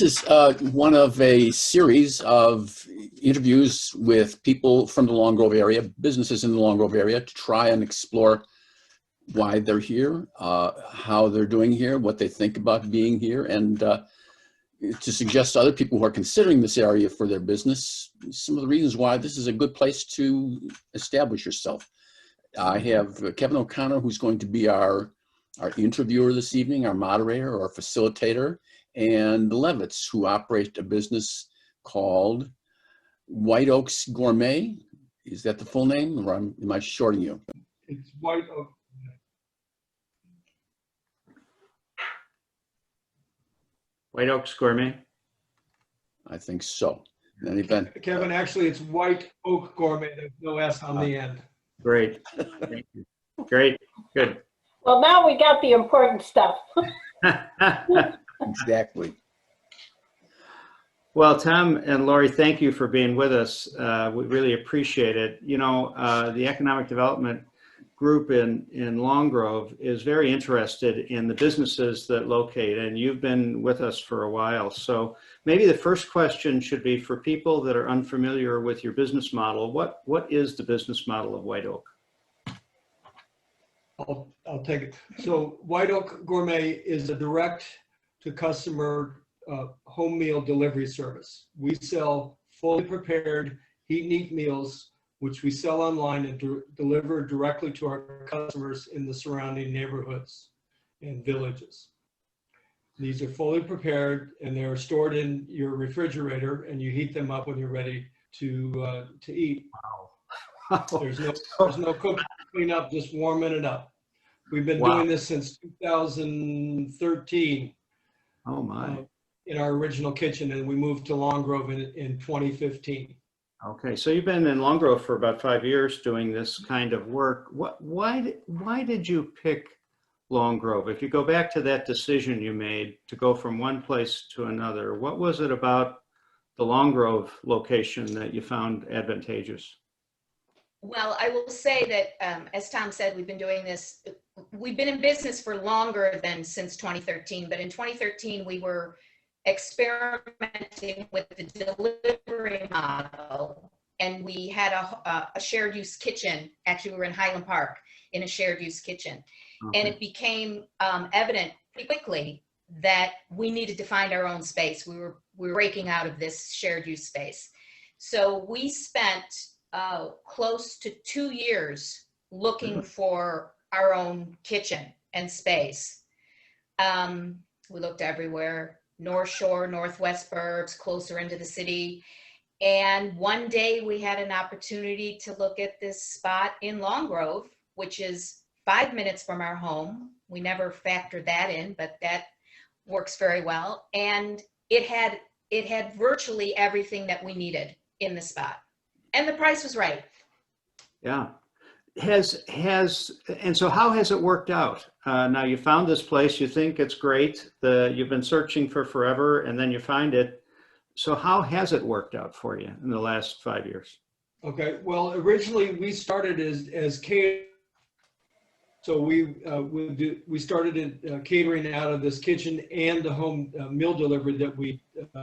is one of a series of interviews with people from the Long Grove area, businesses in the Long Grove area, to try and explore why they're here, how they're doing here, what they think about being here, and to suggest to other people who are considering this area for their business some of the reasons why this is a good place to establish yourself. I have Kevin O'Connor, who's going to be our interviewer this evening, our moderator, our facilitator, and the Levitts, who operate a business called White Oaks Gourmet. Is that the full name, or am I shorting you? It's White Oak. White Oaks Gourmet? I think so. In any event, Kevin, actually, it's White Oak Gourmet. There's no S on the end. Great. Thank you. Great. Good. Well, now we got the important stuff. exactly. Well, Tom and Lori, thank you for being with us. We really appreciate it. You know, the Economic Development Group in Long Grove is very interested in the businesses that locate, and you've been with us for a while. So maybe the first question should be for people that are unfamiliar with your business model. What is the business model of White Oak? I'll take it. So White Oak Gourmet is a direct-to-customer home meal delivery service. We sell fully prepared heat and eat meals, which we sell online and deliver directly to our customers in the surrounding neighborhoods and villages. These are fully prepared and they're stored in your refrigerator, and you heat them up when you're ready to eat. Wow. There's no cooking, clean up, just warming it up. We've been doing this since 2013. Oh my. In our original kitchen, and we moved to Long Grove in 2015. Okay, so you've been in Long Grove for about 5 years doing this kind of work. Why did you pick Long Grove? If you go back to that decision you made to go from one place to another, what was it about the Long Grove location that you found advantageous? Well, I will say that, as Tom said, we've been doing this. We've been in business for longer than since 2013, but in 2013 we were experimenting with the delivery model, and we had a shared use kitchen. Actually, we were in Highland Park in a shared use kitchen. Okay. And it became evident pretty quickly that we needed to find our own space. We were breaking out of this shared use space. So we spent close to 2 years looking for our own kitchen and space. We looked everywhere. North Shore, Northwest Burbs, closer into the city. And one day we had an opportunity to look at this spot in Long Grove, which is 5 minutes from our home. We never factored that in, but that works very well. And it had virtually everything that we needed in the spot. And the price was right. Yeah. And so how has it worked out? Now you found this place, you think it's great, you've been searching for forever, and then you find it. So how has it worked out for you in the last 5 years? Okay, well, originally we started as catering. So we started catering out of this kitchen and the home meal delivery that we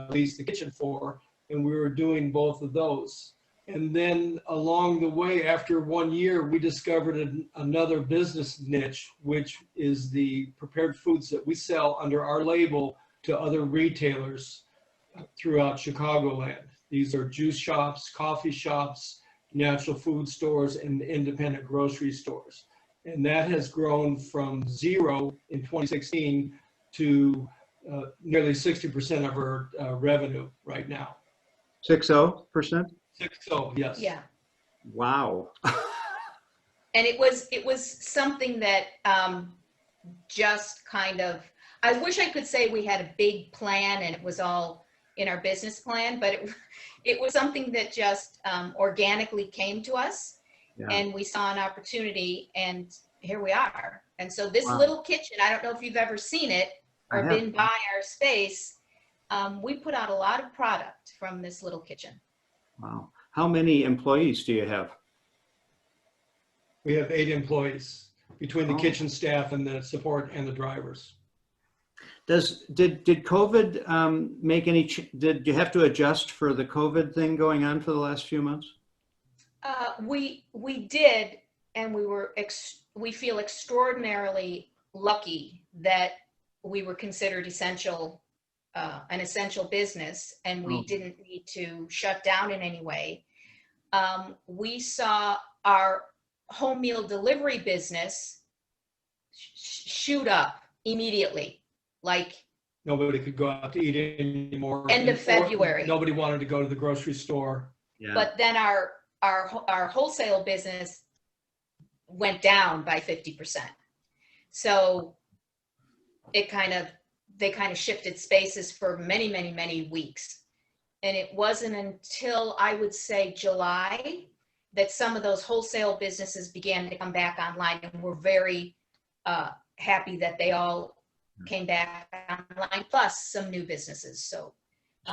leased the kitchen for, and we were doing both of those. And then along the way, after 1 year, we discovered another business niche, which is the prepared foods that we sell under our label to other retailers throughout Chicagoland. These are juice shops, coffee shops, natural food stores, and independent grocery stores. And that has grown from 0 in 2016 to nearly 60% of our revenue right now. 60%? 60, yes. Yeah. Wow. And it was something that just kind of, I wish I could say we had a big plan and it was all in our business plan, but it was something that just organically came to us. Yeah. And we saw an opportunity, and here we are. And so this little kitchen, I don't know if you've ever seen it or been by our space. We put out a lot of product from this little kitchen. Wow. How many employees do you have? We have 8 employees between the kitchen staff and the support and the drivers. Did COVID make any, did you have to adjust for the COVID thing going on for the last few months? We did, and we feel extraordinarily lucky that we were considered essential, an essential business, and we didn't need to shut down in any way. We saw our home meal delivery business shoot up immediately, like Nobody could go out to eat anymore. end of February. Nobody wanted to go to the grocery store. Yeah. But then our wholesale business went down by 50%. So they kind of shifted spaces for many, many, many weeks. And it wasn't until I would say July that some of those wholesale businesses began to come back online, and we're very happy that they all came back online, plus some new businesses. So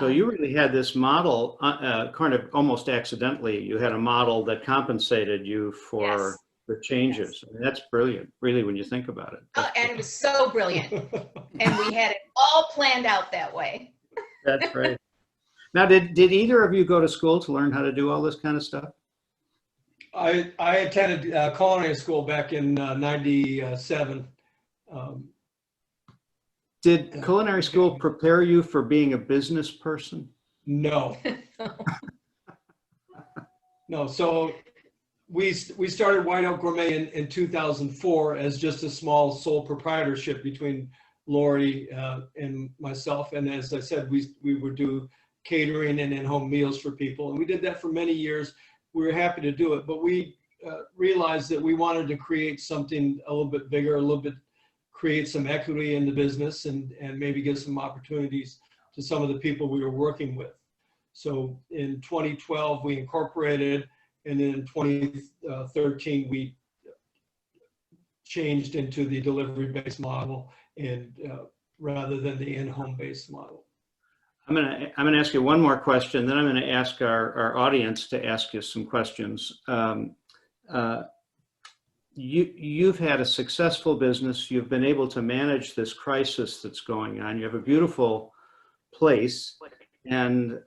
you really had this model, kind of almost accidentally, you had a model that compensated you for Yes. the changes. Yes. I mean, that's brilliant, really, when you think about it. and it was so brilliant. And we had it all planned out that way. That's right. Now, did either of you go to school to learn how to do all this kind of stuff? I attended culinary school back in '97. Did culinary school prepare you for being a business person? No. No. So we started White Oak Gourmet in 2004 as just a small sole proprietorship between Lori and myself. And as I said, we would do catering and in-home meals for people. And we did that for many years. We were happy to do it, but we realized that we wanted to create something a little bit bigger, create some equity in the business, and maybe give some opportunities to some of the people we were working with. So in 2012, we incorporated, and then in 2013, we changed into the delivery-based model, and rather than the in-home based model. I'm gonna ask you one more question, then I'm gonna ask our audience to ask you some questions. You've had a successful business. You've been able to manage this crisis that's going on. You have a beautiful place, and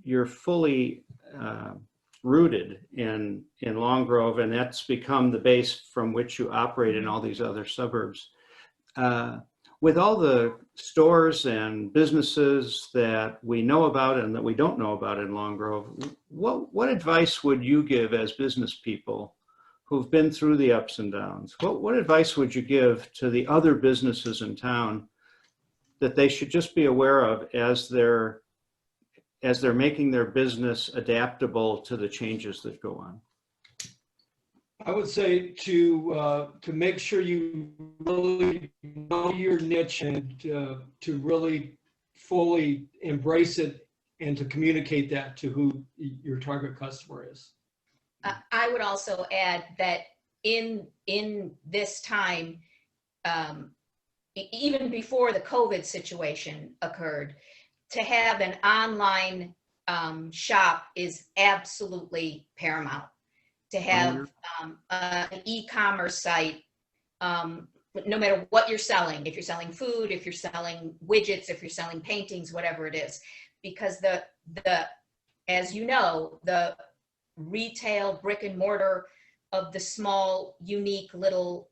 you're fully rooted in Long Grove, and that's become the base from which you operate in all these other suburbs. With all the stores and businesses that we know about and that we don't know about in Long Grove, what advice would you give as business people who've been through the ups and downs? What advice would you give to the other businesses in town that they should just be aware of as they're making their business adaptable to the changes that go on? I would say to make sure you really know your niche and to really fully embrace it and to communicate that to who your target customer is. I would also add that in this time, even before the COVID situation occurred, to have an online shop is absolutely paramount. To have an e-commerce site, no matter what you're selling, if you're selling food, if you're selling widgets, if you're selling paintings, whatever it is, because as you know, the retail brick and mortar of the small, unique little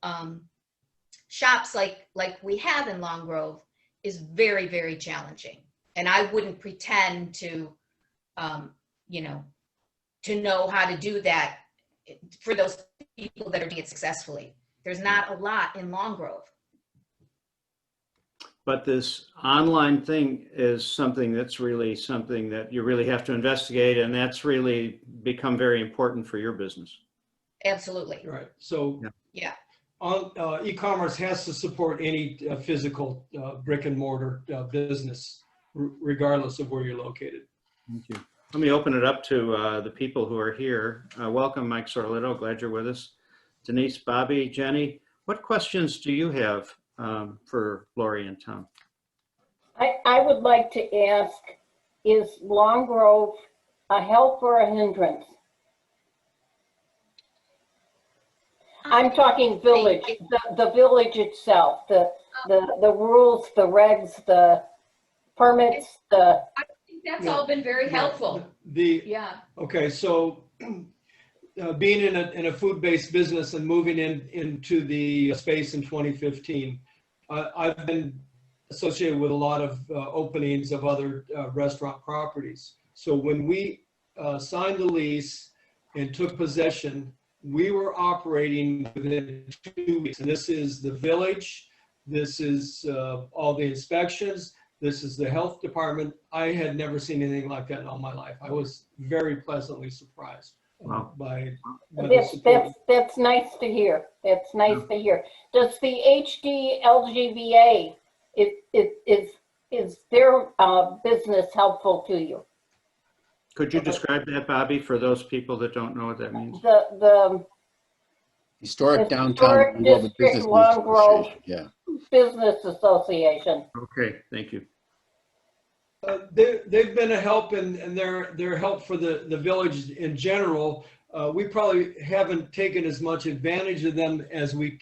shops like we have in Long Grove is very, very challenging. And I wouldn't pretend to know how to do that for those people that are doing it successfully. There's not a lot in Long Grove. But this online thing is something that's really something that you really have to investigate, and that's really become very important for your business. Absolutely. Right. So yeah, e-commerce has to support any physical brick and mortar business, regardless of where you're located. Thank you. Let me open it up to the people who are here. Welcome, Mike Sorlito. Glad you're with us. Denise, Bobby, Jenny, what questions do you have for Lori and Tom? I would like to ask, is Long Grove a help or a hindrance? I'm talking village, the village itself, the rules, the regs, the permits, the, I think that's all been very helpful. Yeah. Okay, so being in a food-based business and moving into the space in 2015, I've been associated with a lot of openings of other restaurant properties. So when we signed the lease and took possession, we were operating within 2 weeks. And this is the village, this is all the inspections, this is the health department. I had never seen anything like that in all my life. I was very pleasantly surprised by the support. that's nice to hear. That's nice to hear. Does the HD LGVA, is their business helpful to you? Could you describe that, Bobby, for those people that don't know what that means? The Historic Downtown District Long Grove Business Association. Okay, thank you. They've been a help, and they're help for the village in general. We probably haven't taken as much advantage of them as we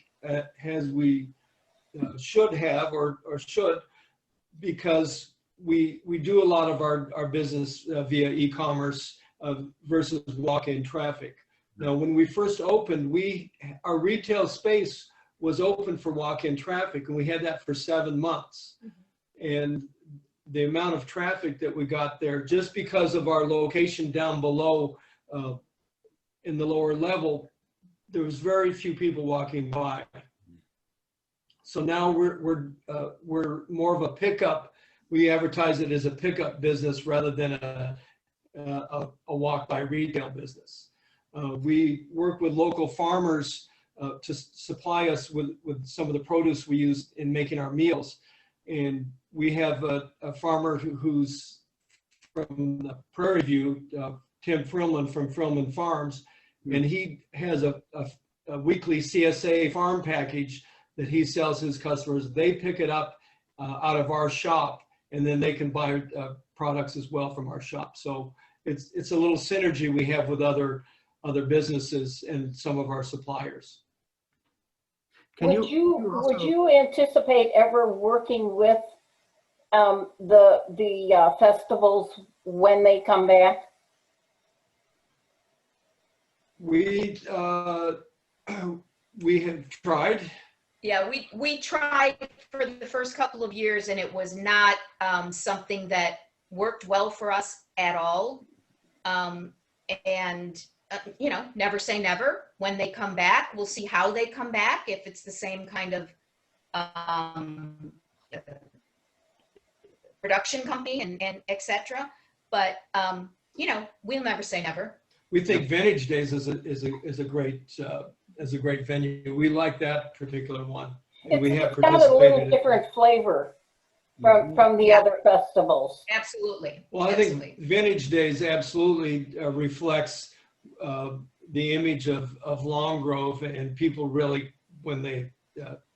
should have or should, because we do a lot of our business via e-commerce versus walk-in traffic. Now, when we first opened, our retail space was open for walk-in traffic, and we had that for 7 months. And the amount of traffic that we got there, just because of our location down below in the lower level, there was very few people walking by. So now we're more of a pickup. We advertise it as a pickup business rather than a walk-by retail business. We work with local farmers to supply us with some of the produce we use in making our meals. And we have a farmer who's from the Prairie View, Tim Frillman from Frillman Farms, and he has a weekly CSA farm package that he sells his customers. They pick it up out of our shop, and then they can buy products as well from our shop. So it's a little synergy we have with other businesses and some of our suppliers. Would you anticipate ever working with the festivals when they come back? We have tried. Yeah, we tried for the first couple of years, and it was not something that worked well for us at all. You know, never say never. When they come back, we'll see how they come back, if it's the same kind of production company and et cetera. But, you know, we'll never say never. We think Vintage Days is a great venue. We like that particular one. And we have It's got a little participated. different flavor from the other festivals. Absolutely. Well, I think Vintage Days absolutely reflects the image of Long Grove, and people really, when they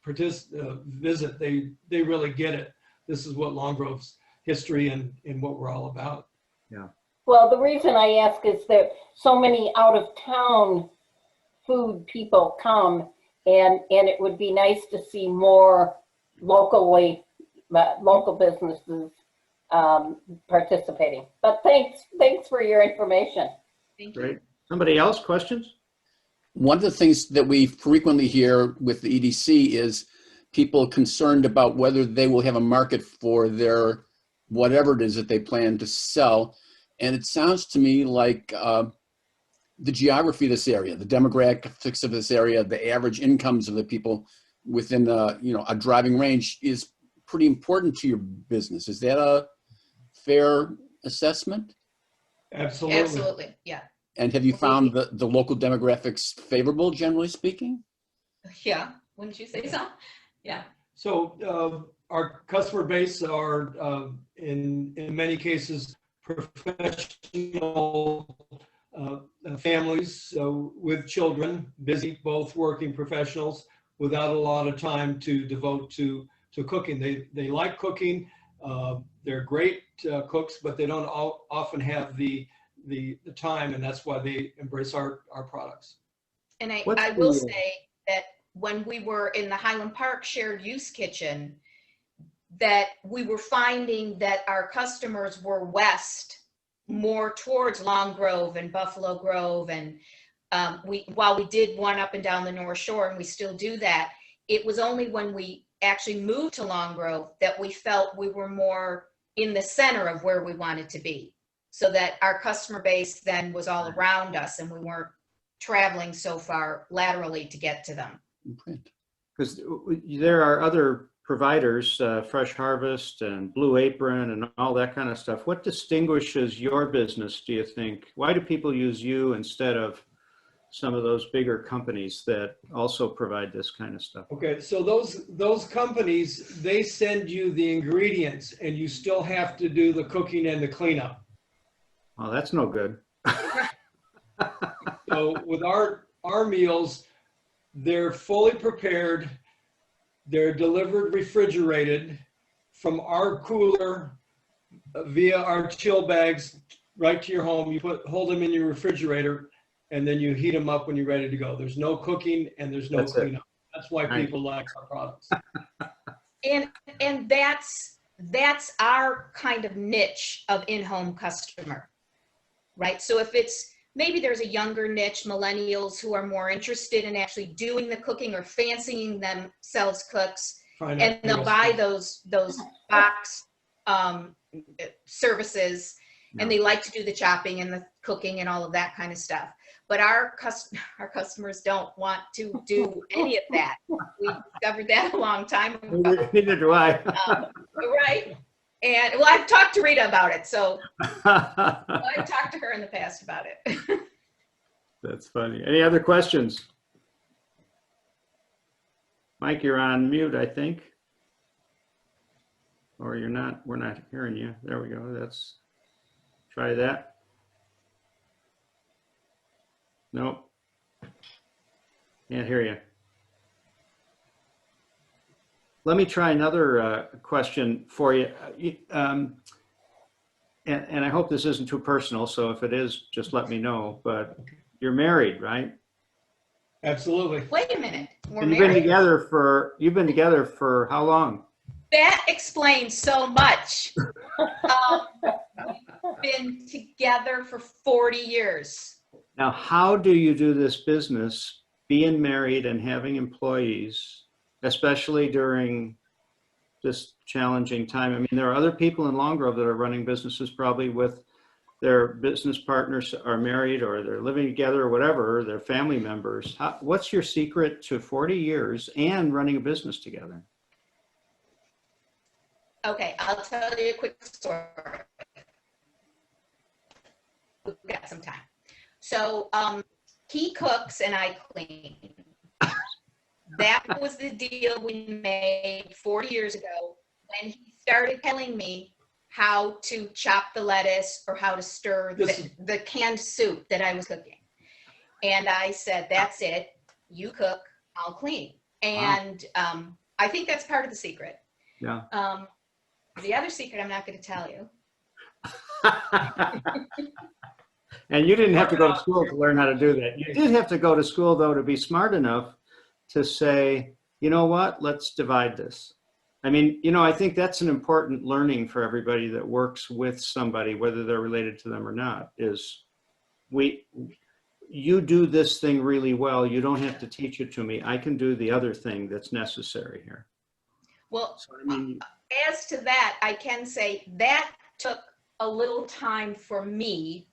visit, they really get it. This is what Long Grove's history and what we're all about. Yeah. Well, the reason I ask is that so many out-of-town food people come, and it would be nice to see more local businesses participating. But thanks for your information. Thank you. Great. Somebody else, questions? One of the things that we frequently hear with the EDC is people concerned about whether they will have a market for their whatever it is that they plan to sell. And it sounds to me like the geography of this area, the demographics of this area, the average incomes of the people within a driving range is pretty important to your business. Is that a fair assessment? Absolutely. Absolutely. Yeah. And have you found the local demographics favorable, generally speaking? Yeah. Wouldn't you say so? Yeah. So our customer base are in many cases professional families with children, busy, both working professionals without a lot of time to devote to cooking. They like cooking. They're great cooks, but they don't often have the time, and that's why they embrace our products. And I will say that when we were in the Highland Park shared use kitchen, that we were finding that our customers were west, more towards Long Grove and Buffalo Grove. And while we did one up and down the North Shore, and we still do that, it was only when we actually moved to Long Grove that we felt we were more in the center of where we wanted to be, so that our customer base then was all around us and we weren't traveling so far laterally to get to them. Because there are other providers, Fresh Harvest and Blue Apron and all that kind of stuff. What distinguishes your business, do you think? Why do people use you instead of some of those bigger companies that also provide this kind of stuff? Okay, so those companies, they send you the ingredients and you still have to do the cooking and the cleanup. Oh, that's no good. So with our meals, they're fully prepared, they're delivered refrigerated from our cooler via our chill bags right to your home. You hold them in your refrigerator, and then you heat them up when you're ready to go. There's no cooking and there's no cleanup. That's why people like our products. And that's our kind of niche of in-home customer, right? So if it's, maybe there's a younger niche, millennials, who are more interested in actually doing the cooking or fancying themselves cooks, and they'll buy those box services, and they like to do the chopping and the cooking and all of that kind of stuff. But our customers don't want to do any of that. We discovered that a long time ago. Neither do I. Right. And well, I've talked to Rita about it, so I've talked to her in the past about it. That's funny. Any other questions? Mike, you're on mute, I think. Or you're not, we're not hearing you. There we go. Let's try that. Nope. Can't hear you. Let me try another question for you. And I hope this isn't too personal, so if it is, just let me know. But you're married, right? Absolutely. Wait a minute. We're And married? you've been together for how long? That explains so much. We've been together for 40 years. Now, how do you do this business, being married and having employees, especially during this challenging time? I mean, there are other people in Long Grove that are running businesses probably with their business partners are married or they're living together or whatever, they're family members. What's your secret to 40 years and running a business together? Okay, I'll tell you a quick story. We've got some time. So he cooks and I clean. That was the deal we made 40 years ago when he started telling me how to chop the lettuce or how to stir the canned soup that I was cooking. And I said, that's it. You cook, I'll clean. And I think that's part of the secret. Yeah. The other secret I'm not going to tell you. And you didn't have to go to school to learn how to do that. You did have to go to school, though, to be smart enough to say, you know what, let's divide this. I mean, you know, I think that's an important learning for everybody that works with somebody, whether they're related to them or not, is you do this thing really well. You don't have to teach it to me. I can do the other thing that's necessary here. Well, So, I mean, as to that, I can say that took a little time for me.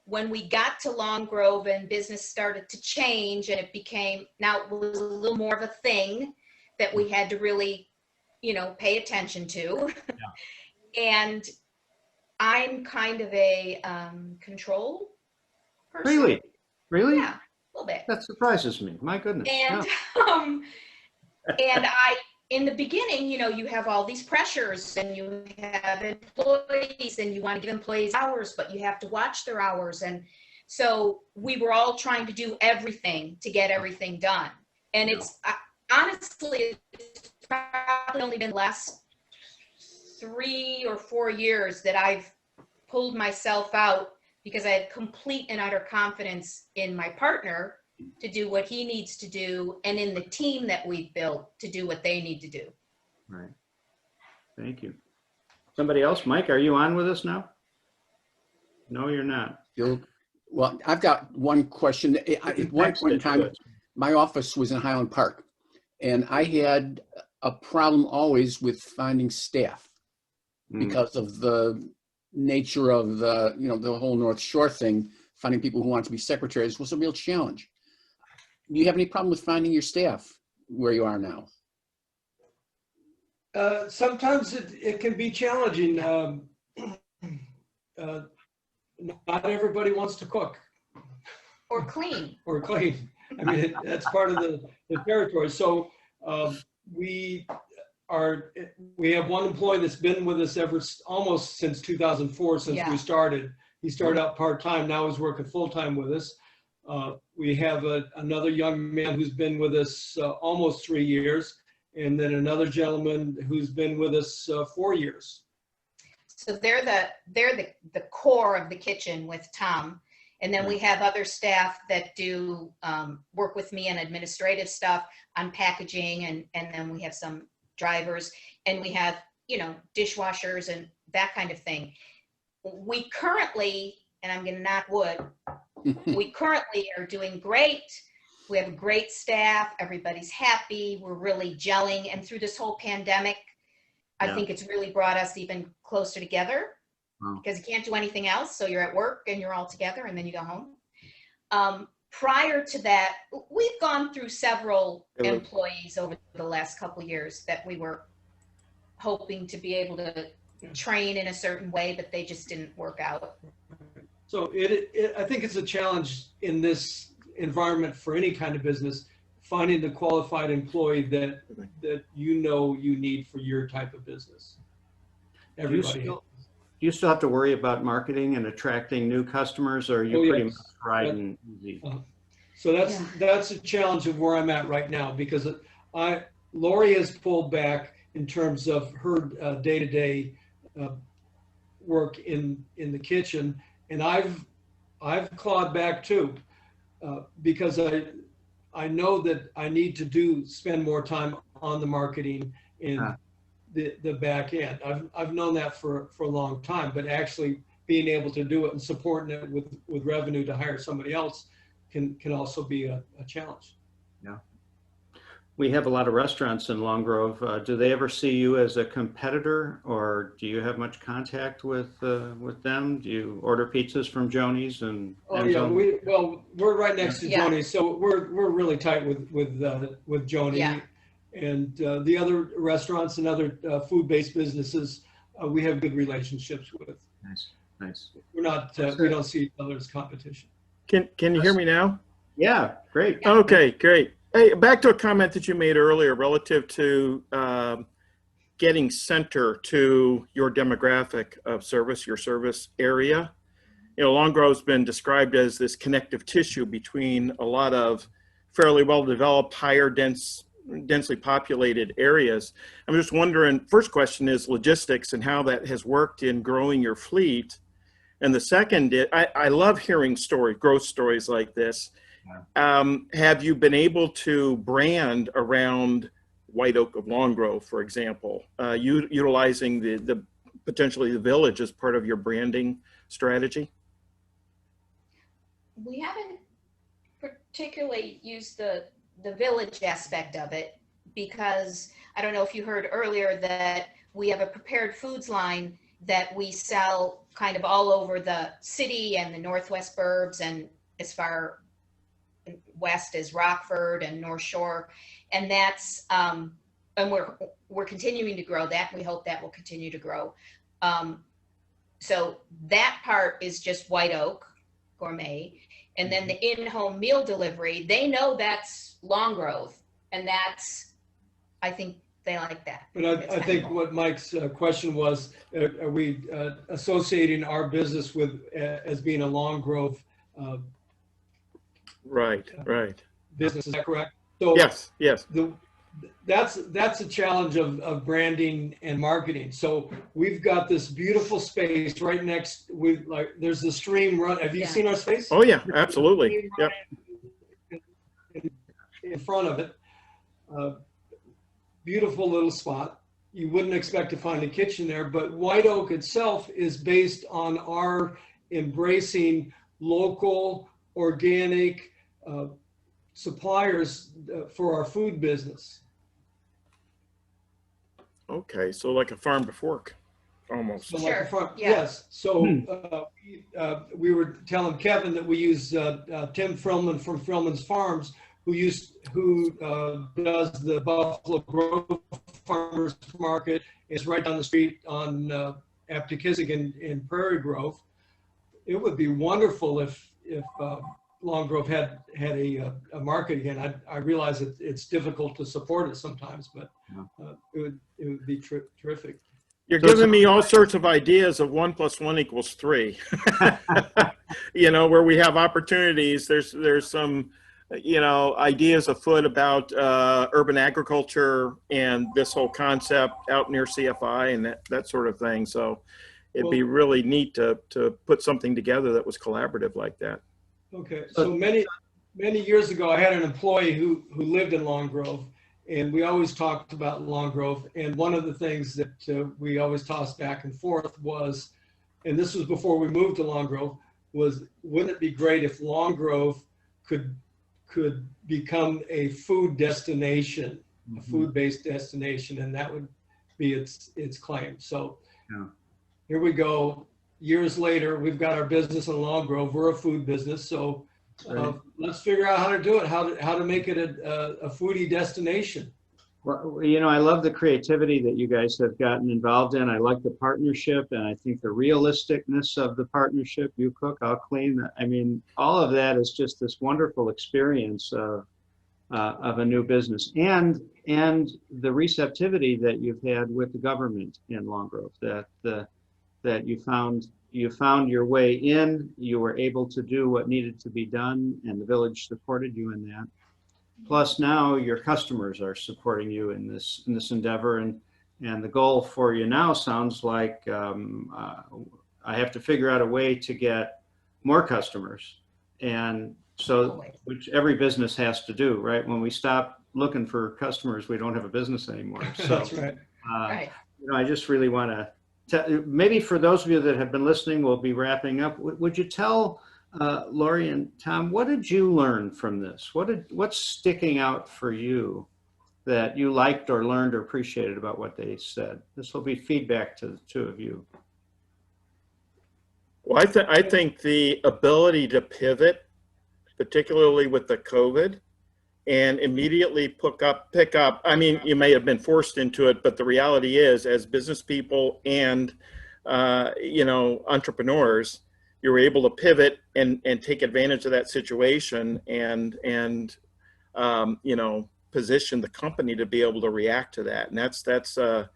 When we got to Long Grove and business started to change and it became, now it was a little more of a thing that we had to really, you know, pay attention to. Yeah. And I'm kind of a control person. Really? Really? Yeah, a little bit. That surprises me. My goodness. And, and in the beginning, you know, you have all these pressures and you have employees and you want to give employees hours, but you have to watch their hours. And so we were all trying to do everything to get everything done. And it's honestly, it's probably only been the last 3 or 4 years that I've pulled myself out because I had complete and utter confidence in my partner to do what he needs to do, and in the team that we've built to do what they need to do. Right. Thank you. Somebody else? Mike, are you on with us now? No, you're not. Well, I've got one question. At one point in time, my office was in Highland Park, and I had a problem always with finding staff because of the nature of the, the whole North Shore thing. Finding people who want to be secretaries was a real challenge. Do you have any problem with finding your staff where you are now? Sometimes it can be challenging. Not everybody wants to cook. Or clean. Or clean. I mean, that's part of the territory. So we have one employee that's been with us almost since 2004, since we started. He started out part-time, now he's working full-time with us. We have another young man who's been with us almost 3 years, and then another gentleman who's been with us 4 years. So they're the core of the kitchen with Tom. And then we have other staff that do work with me on administrative stuff, on packaging, and then we have some drivers, and we have, dishwashers and that kind of thing. We currently, and I'm going to knock wood, we currently are doing great. We have a great staff. Everybody's happy. We're really gelling. And through this whole pandemic, I think it's really brought us even closer together because you can't do anything else. So you're at work and you're all together and then you go home. Prior to that, we've gone through several employees over the last couple of years that we were hoping to be able to train in a certain way, but they just didn't work out. So I think it's a challenge in this environment for any kind of business, finding the qualified employee that you need for your type of business. Everybody. Do you still have to worry about marketing and attracting new customers, or are you pretty much riding easy? So that's a challenge of where I'm at right now, because Lori has pulled back in terms of her day-to-day work in the kitchen, and I've clawed back too, because I know that I need to spend more time on the marketing in the back end. I've known that for a long time, but actually being able to do it and supporting it with revenue to hire somebody else can also be a challenge. Yeah. We have a lot of restaurants in Long Grove. Do they ever see you as a competitor, or do you have much contact with them? Do you order pizzas from Joni's and? Oh yeah, we're right next to Joni's, so we're really tight with Joni. Yeah. And the other restaurants and other food-based businesses, we have good relationships with. Nice. We're not we don't see each other as competition. Can you hear me now? Yeah, great. Okay, great. Hey, back to a comment that you made earlier relative to getting center to your demographic of service, your service area. Long Grove's been described as this connective tissue between a lot of fairly well-developed, densely populated areas. I'm just wondering, first question is logistics and how that has worked in growing your fleet. And the second, I love hearing growth stories like this. Have you been able to brand around White Oak of Long Grove, for example, utilizing the potentially the village as part of your branding strategy? We haven't particularly used the village aspect of it, because I don't know if you heard earlier that we have a prepared foods line that we sell kind of all over the city and the Northwest burbs and as far west as Rockford and North Shore. And that's, and we're continuing to grow that. We hope that will continue to grow. So that part is just White Oak Gourmet. And then the in-home meal delivery, they know that's Long Grove, and I think they like that. But I think what Mike's question was, are we associating our business with as being a Long Grove Right. business? Is that correct? So yes. That's a challenge of branding and marketing. So we've got this beautiful space right next with, there's the stream run. Have you seen our space? Oh yeah, absolutely. Yep. in front of it. Beautiful little spot. You wouldn't expect to find a kitchen there, but White Oak itself is based on our embracing local, organic suppliers for our food business. Okay, so like a farm to fork, almost. So Sure, like front, yeah. yes. So we were telling Kevin that we use Tim Frillman from Frillman's Farms, who does the Buffalo Grove Farmers Market. It's right down the street on Aptekissick in Prairie Grove. It would be wonderful if Long Grove had a market again. I realize it's difficult to support it sometimes, but it would be terrific. You're giving me all sorts of ideas of 1 + 1 = 3. You know, where we have opportunities. There's some, you know, ideas afoot about urban agriculture and this whole concept out near CFI and that sort of thing. So it'd be really neat to put something together that was collaborative like that. Okay, so many years ago, I had an employee who lived in Long Grove, and we always talked about Long Grove. And one of the things that we always tossed back and forth was, and this was before we moved to Long Grove, was wouldn't it be great if Long Grove could become a food destination, a food-based destination, and that would be its claim. So here we go. Years later, we've got our business in Long Grove. We're a food business, so let's figure out how to do it, how to make it a foodie destination. Well, you know, I love the creativity that you guys have gotten involved in. I like the partnership, and I think the realisticness of the partnership. You cook, I'll clean. I mean, all of that is just this wonderful experience of a new business, and the receptivity that you've had with the government in Long Grove. That you found your way in. You were able to do what needed to be done, and the village supported you in that. Plus now your customers are supporting you in this endeavor, and the goal for you now sounds like I have to figure out a way to get more customers, and so which every business has to do, right? When we stop looking for customers, we don't have a business anymore. So That's right. Right. you know, I just really want to maybe for those of you that have been listening, we'll be wrapping up. Would you tell Lori and Tom, what did you learn from this? What's sticking out for you that you liked or learned or appreciated about what they said? This will be feedback to the two of you. Well, I think the ability to pivot, particularly with the COVID, and immediately pick up. I mean, you may have been forced into it, but the reality is, as business people and you know, entrepreneurs, you were able to pivot and take advantage of that situation and you know, position the company to be able to react to that. And that's a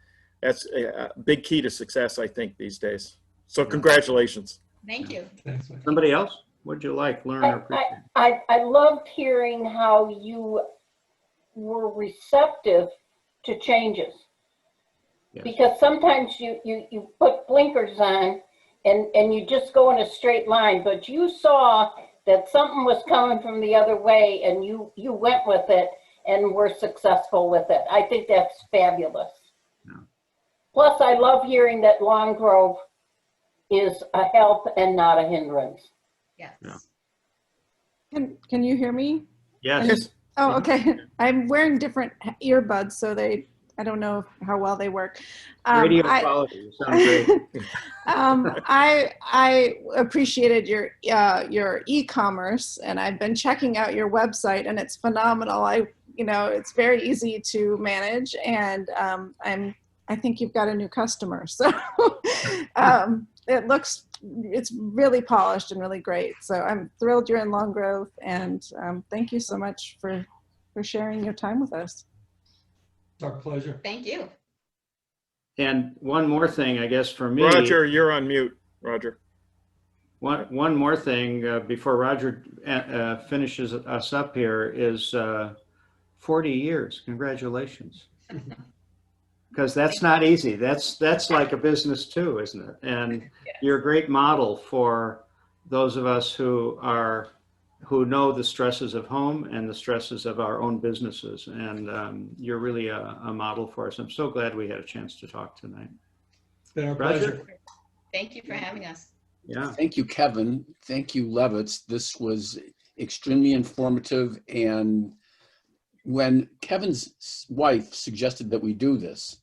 big key to success, I think, these days. So congratulations. Thank you. Thanks, Mike. Somebody else? What'd you like, learn, or appreciate? I loved hearing how you were receptive to changes. Yes. Because sometimes you put blinkers on and you just go in a straight line, but you saw that something was coming from the other way and you went with it and were successful with it. I think that's fabulous. Yeah. Plus, I love hearing that Long Grove is a help and not a hindrance. Yes. Yeah. Can you hear me? Yes. Oh, okay. I'm wearing different earbuds, so I don't know how well they work. Radio quality, you sound great. I appreciated your e-commerce, and I've been checking out your website, and it's phenomenal. It's very easy to manage, and I think you've got a new customer. So it's really polished and really great. So I'm thrilled you're in Long Grove, and thank you so much for sharing your time with us. It's our pleasure. Thank you. And one more thing, I guess, for me. Roger, you're on mute, Roger. One more thing before Roger finishes us up here is 40 years. Congratulations. Because that's not easy. That's like a business too, isn't it? And Yes. you're a great model for those of us who are who know the stresses of home and the stresses of our own businesses. And you're really a model for us. I'm so glad we had a chance to talk tonight. It's been our Roger? pleasure. Thank you for having us. Yeah. Thank you, Kevin. Thank you, Levitz. This was extremely informative. And when Kevin's wife suggested that we do this,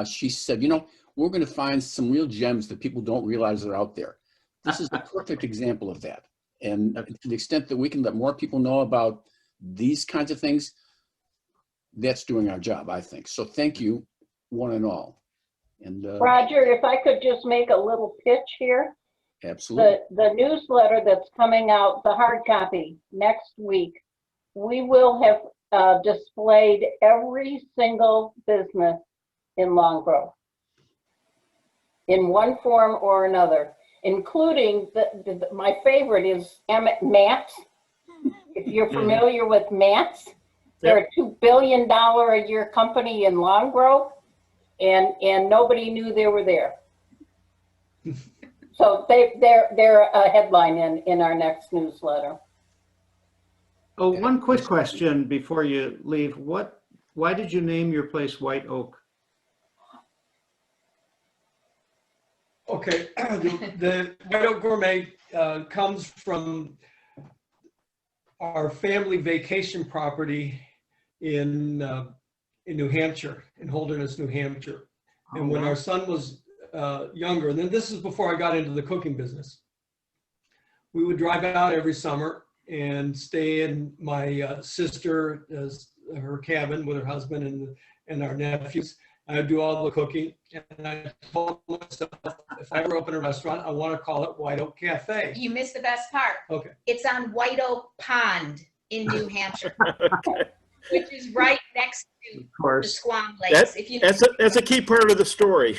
she said, you know, we're going to find some real gems that people don't realize are out there. This is a perfect example of that. And to the extent that we can let more people know about these kinds of things, that's doing our job, I think. So thank you, one and all. And Roger, if I could just make a little pitch here. absolutely. The newsletter that's coming out, the hard copy, next week, we will have displayed every single business in Long Grove in one form or another, including my favorite is Matt's. If you're familiar with Matt's, they're a $2 billion a year company in Long Grove, and nobody knew they were there. So they're a headline in our next newsletter. Oh, one quick question before you leave. Why did you name your place White Oak? Okay, the White Oak Gourmet comes from our family vacation property in New Hampshire, in Holderness, New Hampshire. And when our son was younger, and then this is before I got into the cooking business, we would drive out every summer and stay in my sister, her cabin with her husband and our nephews. I do all the cooking, and I told myself, if I ever open a restaurant, I want to call it White Oak Cafe. You missed the best part. Okay. It's on White Oak Pond in New Hampshire, Okay. which is right next to Of the course. Squam Lakes. If you That's a key part of the story.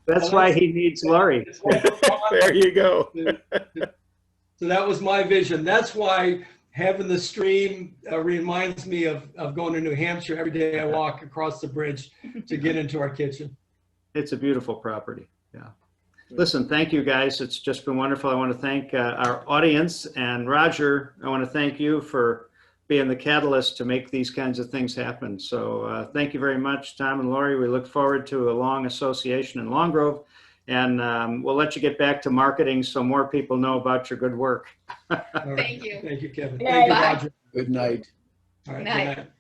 That's why he needs Laurie. There you go. So that was my vision. That's why having the stream reminds me of going to New Hampshire every day I walk across the bridge to get into our kitchen. It's a beautiful property. Yeah. Listen, thank you guys. It's just been wonderful. I want to thank our audience, and Roger, I want to thank you for being the catalyst to make these kinds of things happen. So thank you very much, Tom and Laurie. We look forward to a long association in Long Grove, and we'll let you get back to marketing so more people know about your good work. All right. Thank you. Thank you, Kevin. Good Thank you, night. Roger. Good night. All right, Good night. good night.